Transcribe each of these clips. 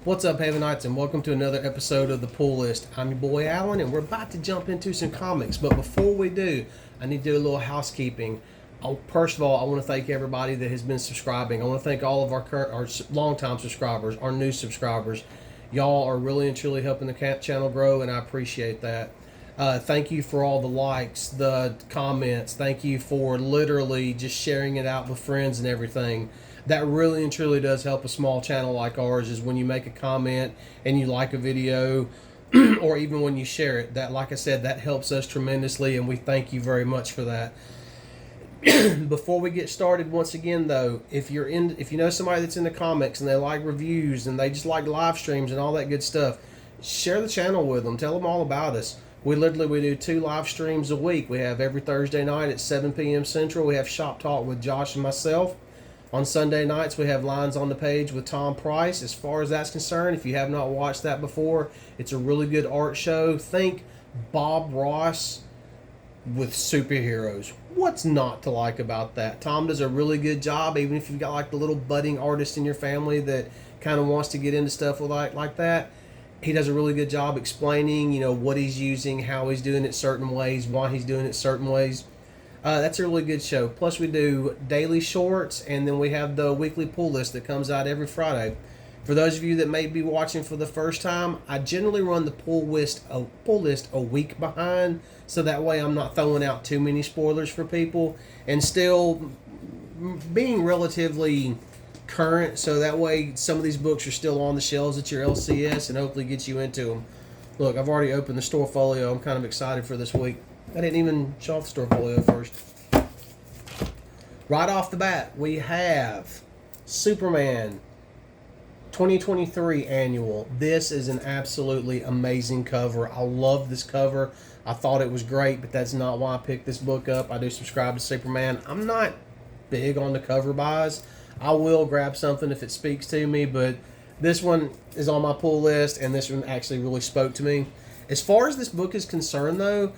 What's up, Havenites, and welcome to another episode of the Pull List. I'm your boy Alan, and we're about to jump into some comics. But before we do, I need to do a little housekeeping. First of all, I want to thank everybody that has been subscribing. I want to thank all of our longtime subscribers, our new subscribers. Y'all are really and truly helping the channel grow, and I appreciate that. Thank you for all the likes, the comments. Thank you for literally just sharing it out with friends and everything. That really and truly does help a small channel like ours, is when you make a comment and you like a video or even when you share it. That, like I said, that helps us tremendously, and we thank you very much for that. Before we get started, once again though, if you know somebody that's into comics and they like reviews and they just like live streams and all that good stuff, share the channel with them. Tell them all about us. We do 2 live streams a week. We have every Thursday night at 7 p.m. Central. We have Shop Talk with Josh and myself. On Sunday nights, we have Lines on the Page with Tom Price. As far as that's concerned, if you have not watched that before, it's a really good art show. Think Bob Ross with superheroes. What's not to like about that? Tom does a really good job, even if you've got like the little budding artist in your family that kind of wants to get into stuff with like that. He does a really good job explaining, what he's using, how he's doing it certain ways, why he's doing it certain ways. That's a really good show. Plus, we do daily shorts, and then we have the weekly pull list that comes out every Friday. For those of you that may be watching for the first time, I generally run the pull list a week behind, so that way I'm not throwing out too many spoilers for people, and still being relatively current, so that way some of these books are still on the shelves at your LCS and hopefully get you into them. Look, I've already opened the store folio. I'm kind of excited for this week. I didn't even show off the store folio first. Right off the bat, we have Superman 2023 annual. This is an absolutely amazing cover. I love this cover. I thought it was great, but that's not why I picked this book up. I do subscribe to Superman. I'm not big on the cover buys. I will grab something if it speaks to me, but this one is on my pull list, and this one actually really spoke to me. As far as this book is concerned, though,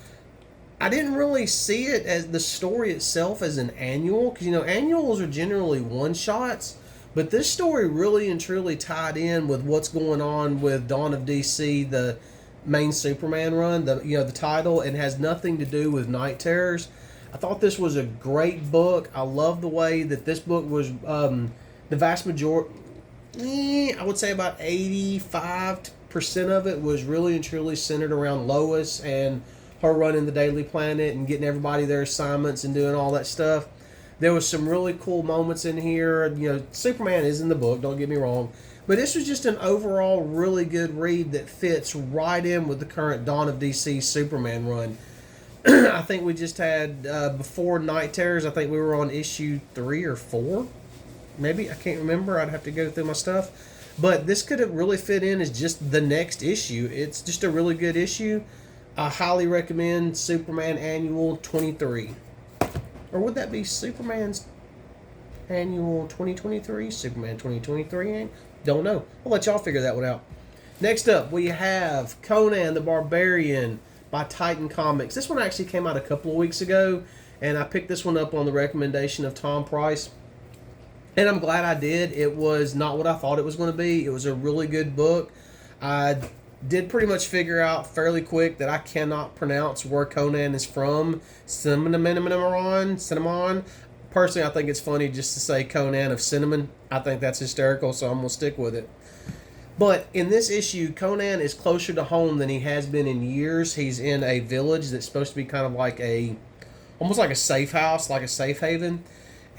I didn't really see it as the story itself as an annual, because annuals are generally one-shots, but this story really and truly tied in with what's going on with Dawn of DC, the main Superman run, the title, and has nothing to do with Night Terrors. I thought this was a great book. I love the way that this book was, the vast majority, I would say about 85% of it was really and truly centered around Lois and her running the Daily Planet and getting everybody their assignments and doing all that stuff. There was some really cool moments in here. Superman is in the book, don't get me wrong. But this was just an overall really good read that fits right in with the current Dawn of DC Superman run. I think we just had, before Night Terrors, I think we were on issue 3 or 4. Maybe, I can't remember. I'd have to go through my stuff. But this could have really fit in as just the next issue. It's just a really good issue. I highly recommend Superman Annual 23. Or would that be Superman's Annual 2023? Superman 2023? Don't know. I'll let y'all figure that one out. Next up, we have Conan the Barbarian by Titan Comics. This one actually came out a couple of weeks ago, and I picked this one up on the recommendation of Tom Price. And I'm glad I did. It was not what I thought it was going to be. It was a really good book. I did pretty much figure out fairly quick that I cannot pronounce where Conan is from. Cinnamon. Personally, I think it's funny just to say Conan of Cinnamon. I think that's hysterical, so I'm going to stick with it. But in this issue, Conan is closer to home than he has been in years. He's in a village that's supposed to be kind of like almost like a safe house, like a safe haven.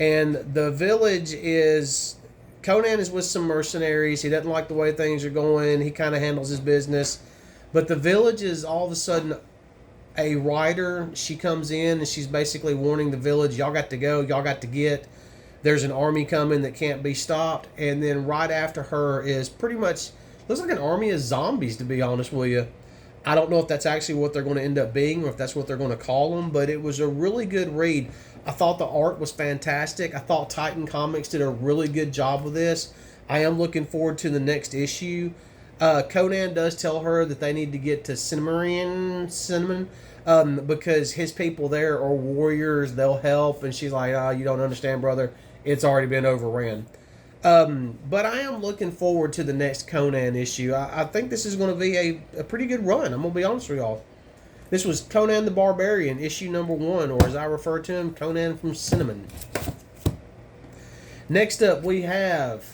And the village is, Conan is with some mercenaries. He doesn't like the way things are going. He kind of handles his business. But the village is all of a sudden a rider. She comes in and she's basically warning the village, y'all got to go, y'all got to get. There's an army coming that can't be stopped. And then right after her is pretty much, looks like an army of zombies, to be honest with you. I don't know if that's actually what they're going to end up being or if that's what they're going to call them, but it was a really good read. I thought the art was fantastic. I thought Titan Comics did a really good job with this. I am looking forward to the next issue. Conan does tell her that they need to get to Cinnamon, because his people there are warriors. They'll help. And she's like, oh, you don't understand, brother. It's already been overran. But I am looking forward to the next Conan issue. I think this is going to be a pretty good run. I'm going to be honest with y'all. This was Conan the Barbarian, issue number 1, or as I refer to him, Conan from Cinnamon. Next up, we have,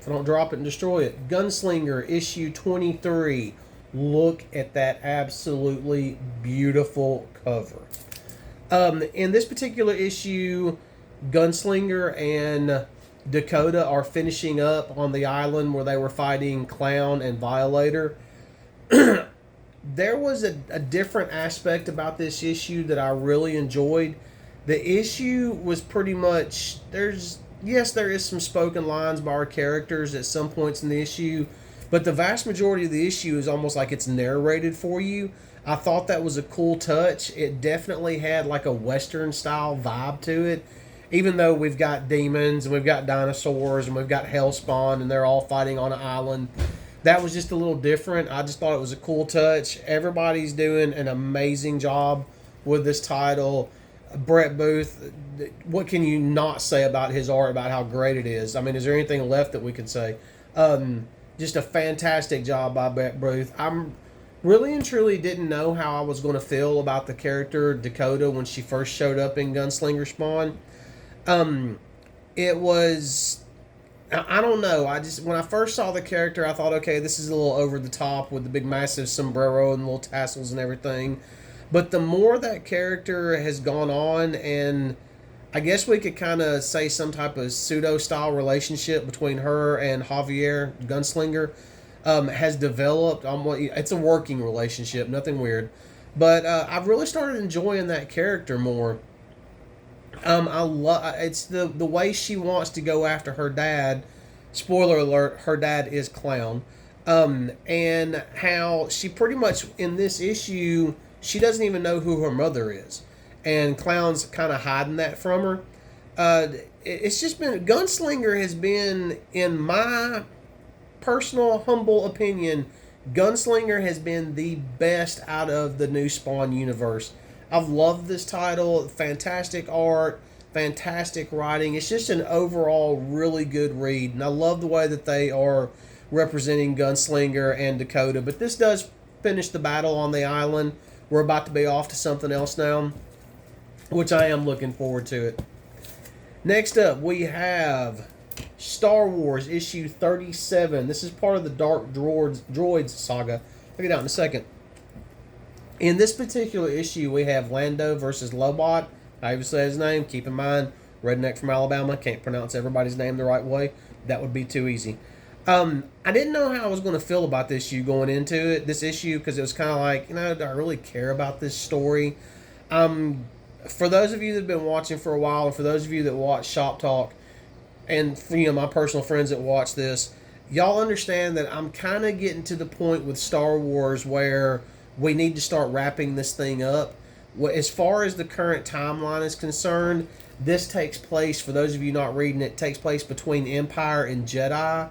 if I don't drop it and destroy it, Gunslinger, issue 23. Look at that absolutely beautiful cover. In this particular issue, Gunslinger and Dakota are finishing up on the island where they were fighting Clown and Violator. There was a different aspect about this issue that I really enjoyed. The issue was pretty much, there is some spoken lines by our characters at some points in the issue, but the vast majority of the issue is almost like it's narrated for you. I thought that was a cool touch. It definitely had like a Western style vibe to it, even though we've got demons and we've got dinosaurs and we've got Hellspawn and they're all fighting on an island. That was just a little different. I just thought it was a cool touch. Everybody's doing an amazing job with this title. Brett Booth, what can you not say about his art, about how great it is? I mean, is there anything left that we could say? Just a fantastic job by Brett Booth. I'm really and truly didn't know how I was going to feel about the character Dakota when she first showed up in Gunslinger Spawn. It was, I don't know. When I first saw the character, I thought, okay, this is a little over the top with the big massive sombrero and little tassels and everything. But the more that character has gone on, and I guess we could kind of say some type of pseudo-style relationship between her and Javier Gunslinger has developed. It's a working relationship, nothing weird. But I've really started enjoying that character more. It's the way she wants to go after her dad. Spoiler alert: her dad is Clown, and how she pretty much in this issue she doesn't even know who her mother is, and Clown's kind of hiding that from her. It's just been, Gunslinger has been, in my personal humble opinion, Gunslinger has been the best out of the new Spawn universe. I've loved this title. Fantastic art, fantastic writing. It's just an overall really good read, and I love the way that they are representing Gunslinger and Dakota. But this does finish the battle on the island. We're about to be off to something else now, which I am looking forward to it. Next up, we have Star Wars issue 37. This is part of the Dark Droids saga. I'll get out in a second. In this particular issue, we have Lando versus Lobot. I even say his name. Keep in mind, redneck from Alabama. Can't pronounce everybody's name the right way. That would be too easy. I didn't know how I was going to feel about this issue going into it. This issue, because it was kind of like, do I really care about this story? For those of you that have been watching for a while, and for those of you that watch Shop Talk, and for, my personal friends that watch this, y'all understand that I'm kind of getting to the point with Star Wars where we need to start wrapping this thing up. As far as the current timeline is concerned, this takes place, for those of you not reading it, takes place between Empire and Jedi.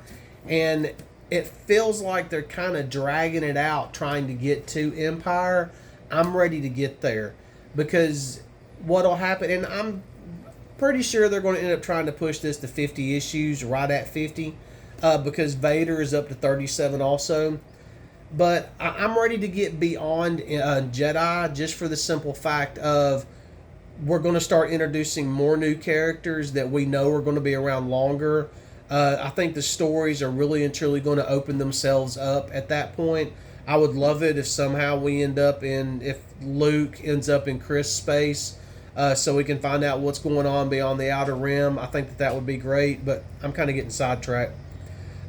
And it feels like they're kind of dragging it out trying to get to Empire. I'm ready to get there. Because what'll happen, and I'm pretty sure they're going to end up trying to push this to 50 issues, right at 50. Because Vader is up to 37 also. But I'm ready to get beyond Jedi, just for the simple fact of we're going to start introducing more new characters that we know are going to be around longer. I think the stories are really and truly going to open themselves up at that point. I would love it if somehow we end up if Luke ends up in Chris' space, so we can find out what's going on beyond the Outer Rim. I think that would be great, but I'm kind of getting sidetracked.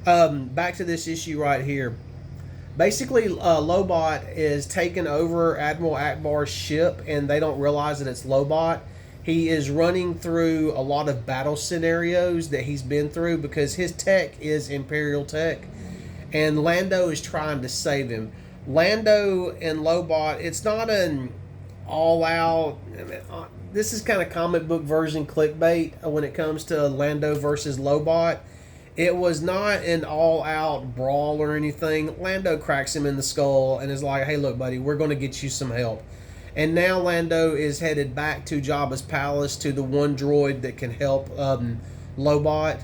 Back to this issue right here. Basically, Lobot is taking over Admiral Akbar's ship, and they don't realize that it's Lobot. He is running through a lot of battle scenarios that he's been through because his tech is Imperial tech, and Lando is trying to save him. Lando and Lobot, it's not an all-out... this is kind of comic book version clickbait when it comes to Lando versus Lobot. It was not an all-out brawl or anything. Lando cracks him in the skull and is like, hey, look, buddy, we're going to get you some help. And now Lando is headed back to Jabba's palace to the one droid that can help Lobot.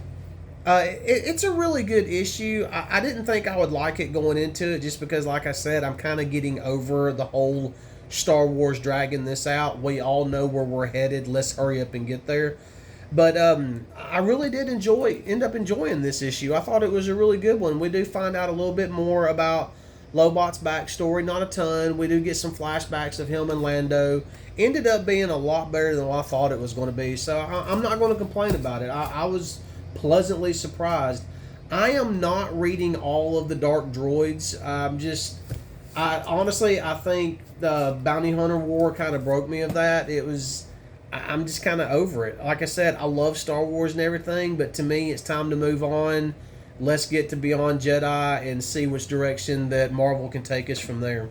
It's a really good issue. I didn't think I would like it going into it just because, like I said, I'm kind of getting over the whole Star Wars dragging this out. We all know where we're headed. Let's hurry up and get there. But I really did end up enjoying this issue. I thought it was a really good one. We do find out a little bit more about Lobot's backstory, not a ton. We do get some flashbacks of him and Lando. Ended up being a lot better than what I thought it was going to be. So I'm not going to complain about it. I was pleasantly surprised. I am not reading all of the Dark Droids. I think the Bounty Hunter War kind of broke me of that. I'm just kind of over it. Like I said, I love Star Wars and everything, but to me, it's time to move on. Let's get to Beyond Jedi and see which direction that Marvel can take us from there.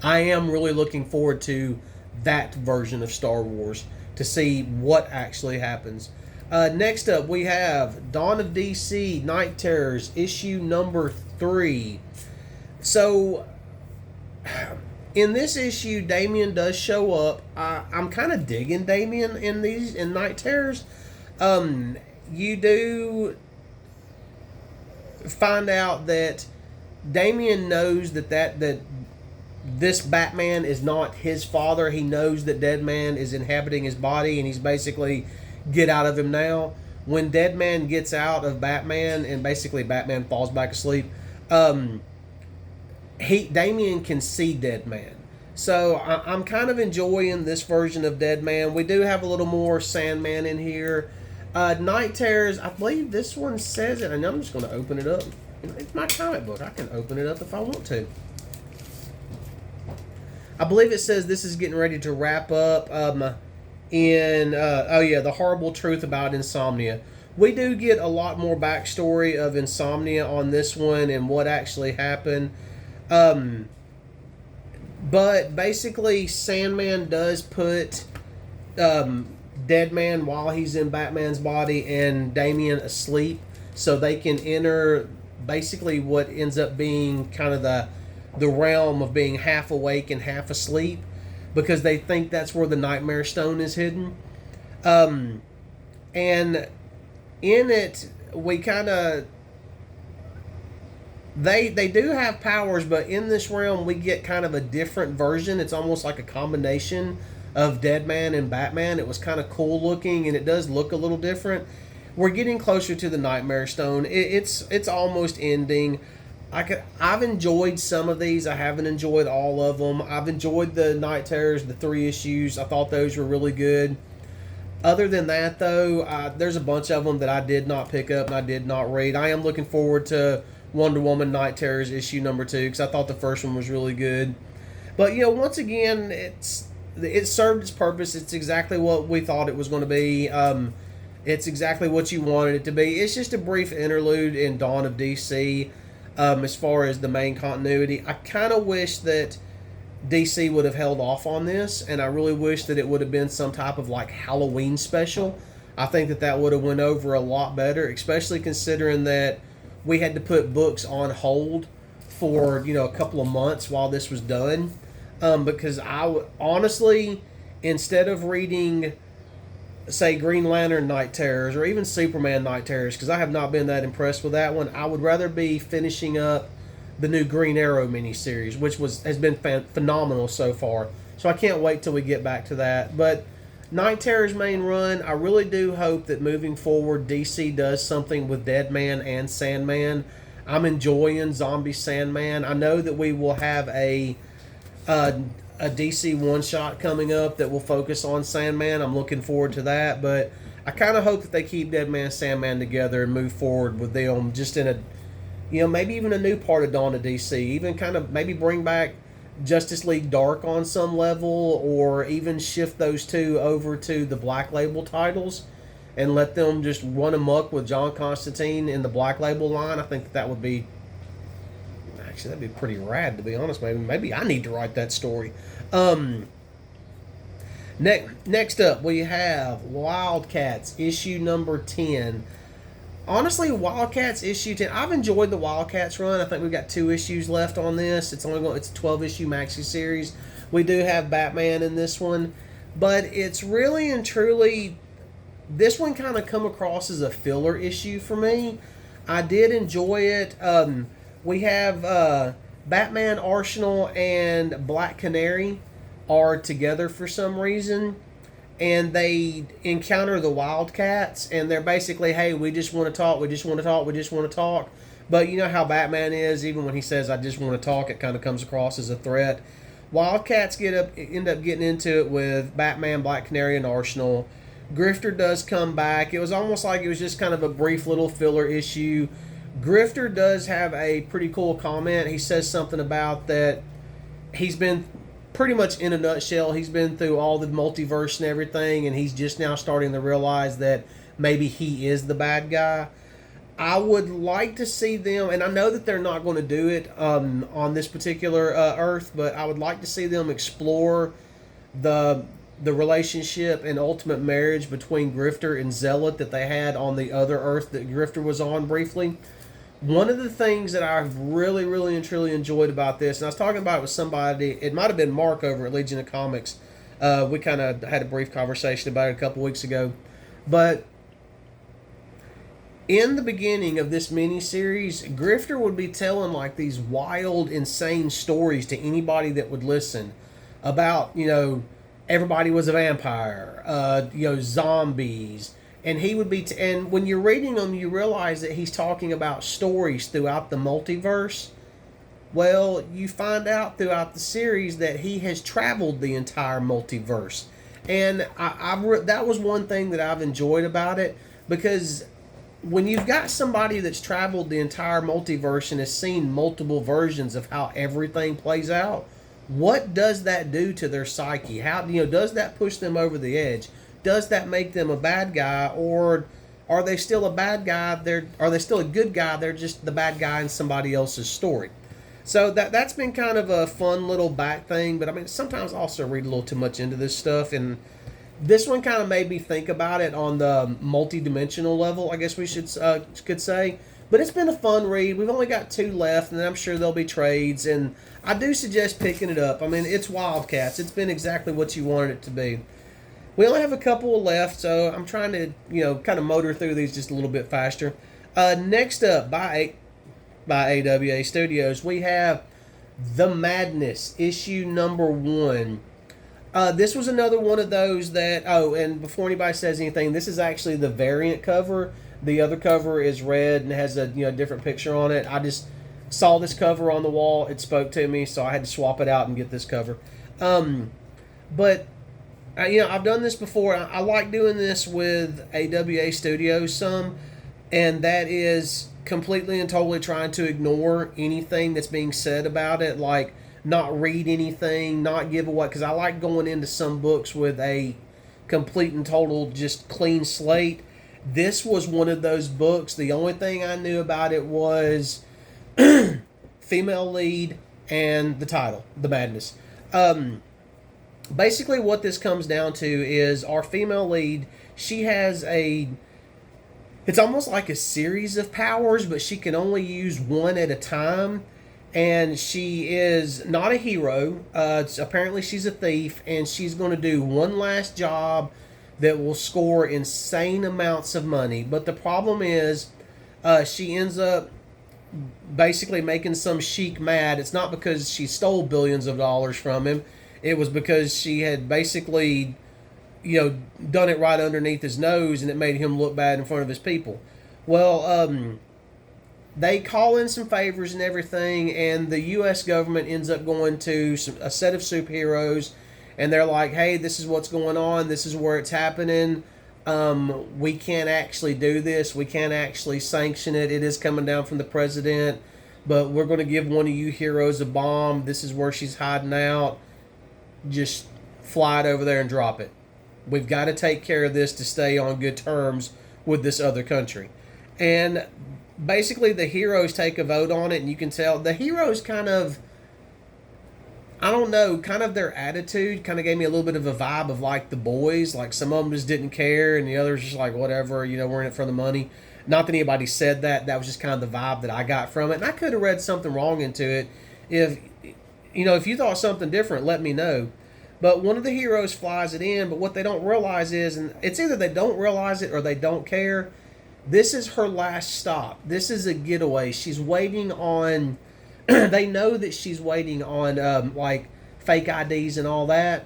I am really looking forward to that version of Star Wars to see what actually happens. Next up, we have Dawn of DC Night Terrors, issue number 3. So, in this issue, Damien does show up. I'm kind of digging Damien in Night Terrors. You do find out that Damien knows that this Batman is not his father. He knows that Deadman is inhabiting his body, and he's basically get out of him now. When Deadman gets out of Batman, and basically Batman falls back asleep, Damien can see Deadman. So I'm kind of enjoying this version of Deadman. We do have a little more Sandman in here. Night Terrors, I believe this one says it, and I'm just going to open it up. It's my comic book. I can open it up if I want to. I believe it says this is getting ready to wrap up the horrible truth about insomnia. We do get a lot more backstory of insomnia on this one and what actually happened. But basically, Sandman does put Deadman while he's in Batman's body and Damien asleep, so they can enter basically what ends up being kind of the realm of being half awake and half asleep, because they think that's where the Nightmare Stone is hidden. And in it, we kind of... They do have powers, but in this realm, we get kind of a different version. It's almost like a combination of Deadman and Batman. It was kind of cool looking, and it does look a little different. We're getting closer to the Nightmare Stone. It's almost ending. I've enjoyed some of these. I haven't enjoyed all of them. I've enjoyed the Night Terrors, the 3 issues. I thought those were really good. Other than that, though, there's a bunch of them that I did not pick up and I did not read. I am looking forward to Wonder Woman Night Terrors issue number 2 because I thought the first one was really good. But, once again, it served its purpose. It's exactly what we thought it was going to be. It's exactly what you wanted it to be. It's just a brief interlude in Dawn of DC. As far as the main continuity, I kind of wish that DC would have held off on this, and I really wish that it would have been some type of like Halloween special. I think that would have went over a lot better, especially considering that we had to put books on hold for a couple of months while this was done. Because honestly, instead of reading, say, Green Lantern Night Terrors or even Superman Night Terrors, because I have not been that impressed with that one, I would rather be finishing up the new Green Arrow miniseries, which has been phenomenal so far. So I can't wait till we get back to that. But Night Terror's main run, I really do hope that moving forward DC does something with Deadman and Sandman. I'm enjoying Zombie Sandman. I know that we will have a DC one-shot coming up that will focus on Sandman. I'm looking forward to that, but I kind of hope that they keep Deadman and Sandman together and move forward with them just in a, maybe even a new part of Dawn of DC. Even kind of maybe bring back Justice League Dark on some level, or even shift those two over to the Black Label titles and let them just run amok with John Constantine in the Black Label line. I think that would be... Actually, that'd be pretty rad, to be honest. Maybe I need to write that story. Next up, we have Wildcats, issue number 10. Honestly, Wildcats issue 10. I've enjoyed the Wildcats run. I think we've got 2 issues left on this. It's a 12-issue maxi series. We do have Batman in this one, but it's really and truly This one kind of come across as a filler issue for me. I did enjoy it. We have Batman Arsenal and Black Canary are together for some reason, and they encounter the Wildcats, and they're basically, hey, we just want to talk, we just want to talk, we just want to talk. But you know how Batman is, even when he says, I just want to talk, it kind of comes across as a threat. Wildcats end up getting into it with Batman, Black Canary, and Arsenal. Grifter does come back. It was almost like it was just kind of a brief little filler issue. Grifter does have a pretty cool comment. He says something about that he's been pretty much in a nutshell, he's been through all the multiverse and everything, and he's just now starting to realize that maybe he is the bad guy. I would like to see them, and I know that they're not going to do it on this particular Earth, but I would like to see them explore the relationship and ultimate marriage between Grifter and Zealot that they had on the other Earth that Grifter was on briefly. One of the things that I've really, really and truly enjoyed about this, and I was talking about it with somebody, it might have been Mark over at Legion of Comics. We kind of had a brief conversation about it a couple weeks ago. But in the beginning of this miniseries, Grifter would be telling like these wild, insane stories to anybody that would listen about, everybody was a vampire, zombies. And he would be, and when you're reading them, you realize that he's talking about stories throughout the multiverse. Well, you find out throughout the series that he has traveled the entire multiverse. And that was one thing that I've enjoyed about it, because when you've got somebody that's traveled the entire multiverse and has seen multiple versions of how everything plays out, what does that do to their psyche? How, does that push them over the edge? Does that make them a bad guy, or are they still a bad guy? Are they still a good guy? They're just the bad guy in somebody else's story. So that's been kind of a fun little back thing. But I mean, sometimes I also read a little too much into this stuff, and this one kind of made me think about it on the multi-dimensional level, I guess we could say. But it's been a fun read. We've only got 2 left, and I'm sure there'll be trades. And I do suggest picking it up. I mean, it's Wildcats. It's been exactly what you wanted it to be. We only have a couple left, so I'm trying to, kind of motor through these just a little bit faster. Next up, by AWA Studios, we have The Madness, issue number 1. This was another one of those that, and before anybody says anything, this is actually the variant cover. The other cover is red and has a different picture on it. I just saw this cover on the wall. It spoke to me, so I had to swap it out and get this cover. But I've done this before. I like doing this with AWA Studios some, and that is completely and totally trying to ignore anything that's being said about it, like not read anything, not give away, because I like going into some books with a complete and total just clean slate. This was one of those books. The only thing I knew about it was female lead and the title, The Madness. Basically what this comes down to is our female lead, she has it's almost like a series of powers, but she can only use one at a time. And she is not a hero. Apparently she's a thief, and she's going to do one last job that will score insane amounts of money. But the problem is she ends up basically making some sheik mad. It's not because she stole billions of dollars from him. It was because she had basically, done it right underneath his nose, and it made him look bad in front of his people. Well, they call in some favors and everything, and the U.S. government ends up going to a set of superheroes, and they're like, hey, this is what's going on. This is where it's happening. We can't actually do this. We can't actually sanction it. It is coming down from the president, but we're going to give one of you heroes a bomb. This is where she's hiding out. Just fly it over there and drop it. We've got to take care of this to stay on good terms with this other country. And basically the heroes take a vote on it, and you can tell the heroes kind of their attitude kind of gave me a little bit of a vibe of like the boys. Like some of them just didn't care, and the others just like, whatever, we're in it for the money. Not that anybody said that. That was just kind of the vibe that I got from it. And I could have read something wrong into it. If you thought something different, let me know. But one of the heroes flies it in, but what they don't realize is, and it's either they don't realize it or they don't care, this is her last stop. This is a getaway. She's waiting on, they know that she's waiting on, like, fake IDs and all that.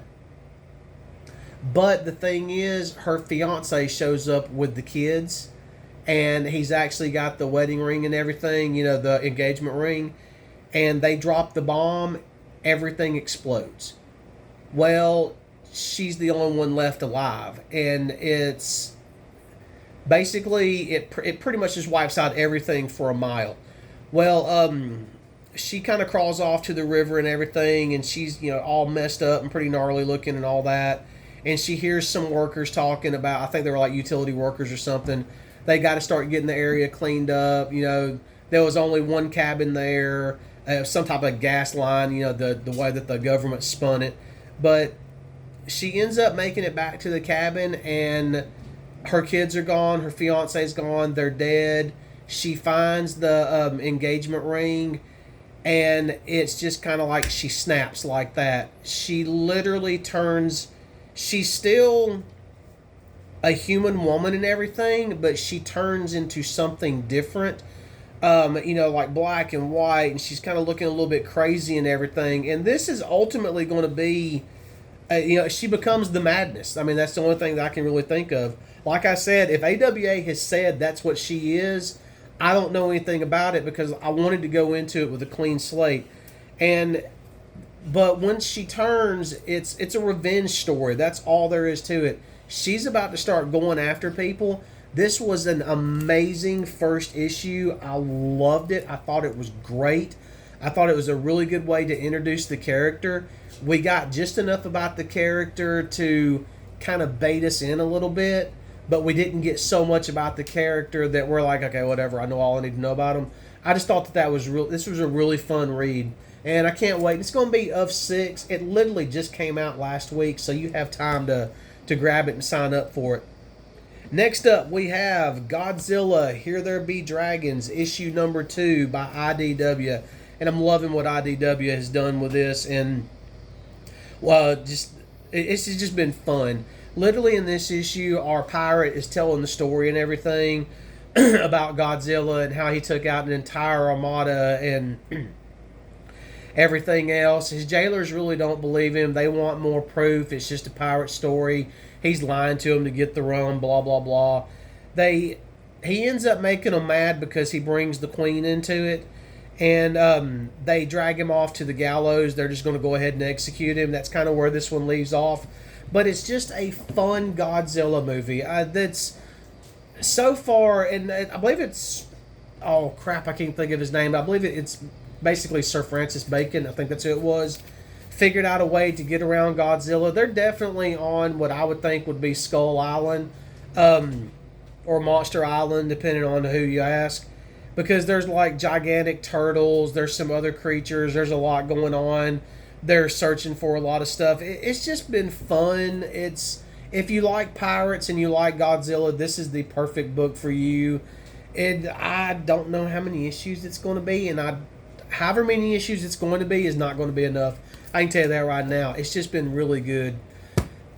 But the thing is, her fiance shows up with the kids, and he's actually got the wedding ring and everything, you know, the engagement ring, and they drop the bomb, everything explodes. Well, she's the only one left alive, and it's basically, it pretty much just wipes out everything for a mile. Well, she kind of crawls off to the river and everything, and she's, you know, all messed up and pretty gnarly looking and all that. And she hears some workers talking about, I think they were like utility workers or something. They got to start getting the area cleaned up. You know, there was only one cabin there, some type of gas line, you know, the way that the government spun it. But she ends up making it back to the cabin, and her kids are gone, her fiance's gone, they're dead. She finds the engagement ring, and it's just kind of like she snaps like that. She literally turns, she's still a human woman and everything, but she turns into something different. You know, like black and white, and she's kind of looking a little bit crazy and everything. And this is ultimately going to be, you know, she becomes the Madness. I mean, that's the only thing that I can really think of. Like I said, if AWA has said that's what she is, I don't know anything about it because I wanted to go into it with a clean slate. But once she turns, it's a revenge story. That's all there is to it. She's about to start going after people. This was an amazing first issue. I loved it. I thought it was great. I thought it was a really good way to introduce the character. We got just enough about the character to kind of bait us in a little bit, but we didn't get so much about the character that we're like, okay, whatever, I know all I need to know about him. I just thought that was real. This was a really fun read, and I can't wait. It's going to be of 6. It literally just came out last week, so you have time to grab it and sign up for it. Next up, we have Godzilla, Here There Be Dragons, issue number 2 by IDW. And I'm loving what IDW has done with this. And, well, it's just been fun. Literally in this issue, our pirate is telling the story and everything about Godzilla and how he took out an entire armada and everything else. His jailers really don't believe him. They want more proof. It's just a pirate story. He's lying to them to get the rum, blah, blah, blah. He ends up making them mad because he brings the queen into it. And they drag him off to the gallows. They're just going to go ahead and execute him. That's kind of where this one leaves off. But it's just a fun Godzilla movie. That's so far, and I believe it's, oh crap, I can't think of his name. I believe it's basically Sir Francis Bacon. I think that's who it was. Figured out a way to get around Godzilla. They're definitely on what I would think would be Skull Island or Monster Island, depending on who you ask. Because there's like gigantic turtles, there's some other creatures, there's a lot going on. They're searching for a lot of stuff. It's just been fun. If you like pirates and you like Godzilla, this is the perfect book for you. And I don't know how many issues it's going to be, and however many issues it's going to be is not going to be enough. I can tell you that right now. It's just been really good.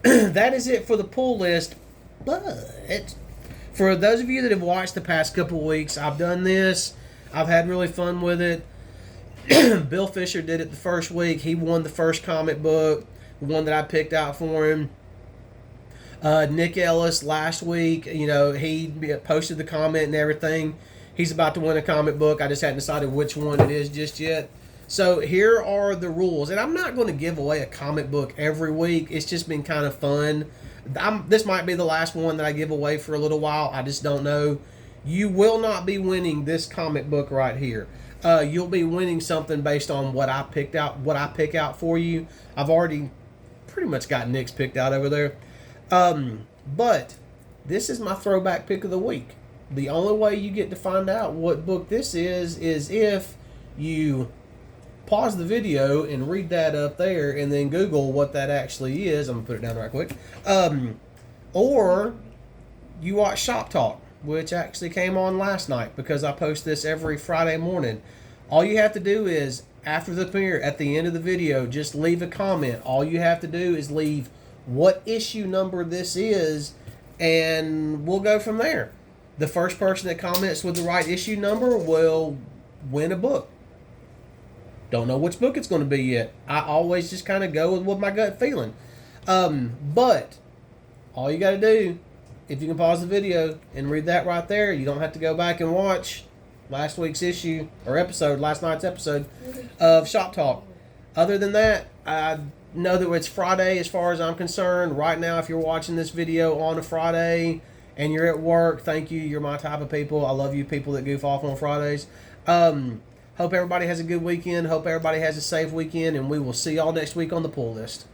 That is it for the pull list. But for those of you that have watched the past couple weeks, I've done this. I've had really fun with it. Bill Fisher did it the first week. He won the first comic book, the one that I picked out for him. Nick Ellis last week, you know, he posted the comment and everything. He's about to win a comic book. I just hadn't decided which one it is just yet. So here are the rules. And I'm not going to give away a comic book every week. It's just been kind of fun. This might be the last one that I give away for a little while. I just don't know. You will not be winning this comic book right here. You'll be winning something based on what I picked out, what I pick out for you. I've already pretty much got Nick's picked out over there. But this is my throwback pick of the week. The only way you get to find out what book this is if you pause the video and read that up there and then Google what that actually is. I'm going to put it down right quick. Or you watch Shop Talk, which actually came on last night because I post this every Friday morning. All you have to do is, after the premiere, at the end of the video, just leave a comment. All you have to do is leave what issue number this is, and we'll go from there. The first person that comments with the right issue number will win a book. Don't know which book it's going to be yet. I always just kind of go with what my gut feeling. But all you got to do, if you can pause the video and read that right there, you don't have to go back and watch last week's issue or episode, last night's episode of Shop Talk. Other than that, I know that it's Friday as far as I'm concerned. Right now, if you're watching this video on a Friday and you're at work, thank you. You're my type of people. I love you people that goof off on Fridays. Hope everybody has a good weekend. Hope everybody has a safe weekend, and we will see y'all next week on the pull list.